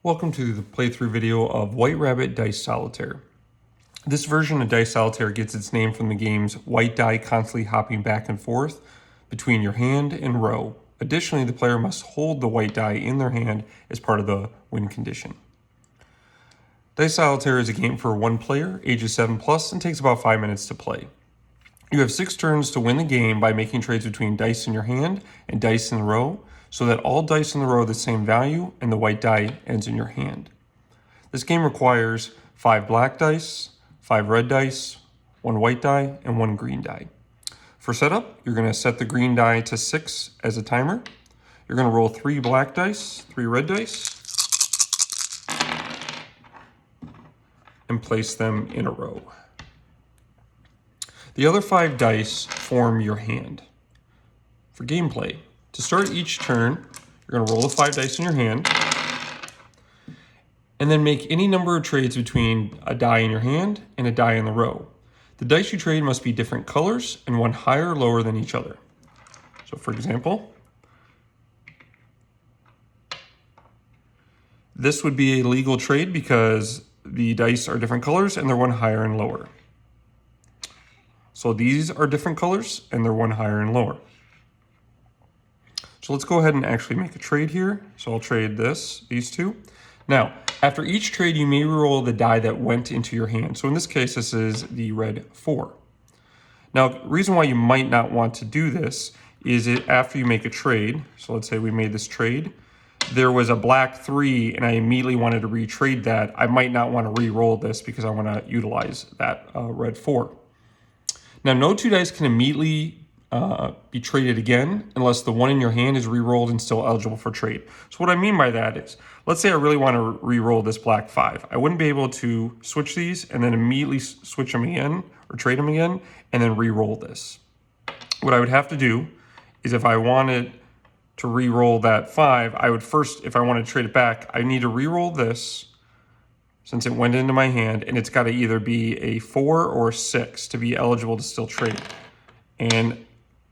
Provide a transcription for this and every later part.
Welcome to the playthrough video of White Rabbit Dice Solitaire. This version of Dice Solitaire gets its name from the game's white die constantly hopping back and forth between your hand and row. Additionally, the player must hold the white die in their hand as part of the win condition. Dice Solitaire is a game for one player, ages 7+, and takes about 5 minutes to play. You have 6 turns to win the game by making trades between dice in your hand and dice in the row, so that all dice in the row are the same value and the white die ends in your hand. This game requires 5 black dice, 5 red dice, 1 white die, and 1 green die. For setup, you're going to set the green die to 6 as a timer. You're going to roll 3 black dice, 3 red dice, and place them in a row. The other 5 dice form your hand. For gameplay, to start each turn, you're going to roll the 5 dice in your hand, and then make any number of trades between a die in your hand and a die in the row. The dice you trade must be different colors and one higher or lower than each other. So for example, this would be a legal trade because the dice are different colors and they're one higher and lower. So these are different colors and they're one higher and lower. So let's go ahead and actually make a trade here. So I'll trade these two. Now, after each trade, you may roll the die that went into your hand. So in this case, this is the red 4. Now, the reason why you might not want to do this is after you make a trade. So let's say we made this trade. There was a black 3 and I immediately wanted to retrade that. I might not want to re-roll this because I want to utilize that red 4. Now, no 2 dice can immediately be traded again unless the one in your hand is re-rolled and still eligible for trade. So what I mean by that is, let's say I really want to re-roll this black 5. I wouldn't be able to switch these and then immediately switch them again or trade them again and then re-roll this. What I would have to do is if I wanted to re-roll that 5, I would first, if I want to trade it back, I need to re-roll this since it went into my hand, and it's got to either be a 4 or a 6 to be eligible to still trade. And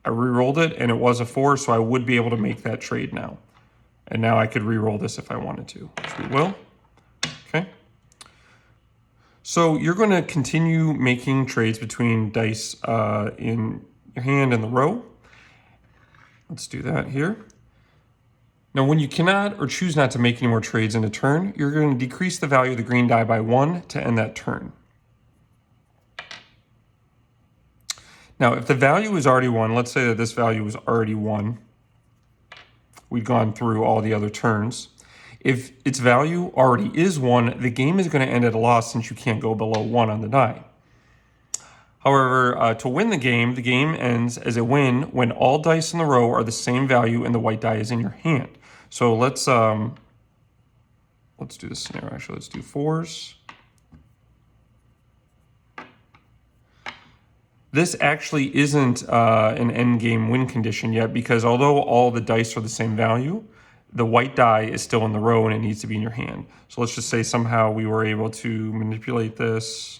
I re-rolled it and it was a 4, so I would be able to make that trade now. And now I could re-roll this if I wanted to, which we will. Okay. So you're going to continue making trades between dice in your hand and the row. Let's do that here. Now, when you cannot or choose not to make any more trades in a turn, you're going to decrease the value of the green die by 1 to end that turn. Now, if the value is already 1, let's say that this value was already 1. We've gone through all the other turns. If its value already is 1, the game is going to end at a loss since you can't go below 1 on the die. However, to win the game ends as a win when all dice in the row are the same value and the white die is in your hand. So let's do this scenario. Actually, let's do 4s. This actually isn't an end game win condition yet because although all the dice are the same value, the white die is still in the row and it needs to be in your hand. So let's just say somehow we were able to manipulate this.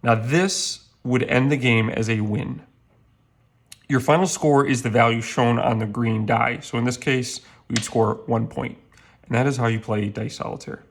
Now this would end the game as a win. Your final score is the value shown on the green die. So in this case, we'd score 1 point. And that is how you play Dice Solitaire.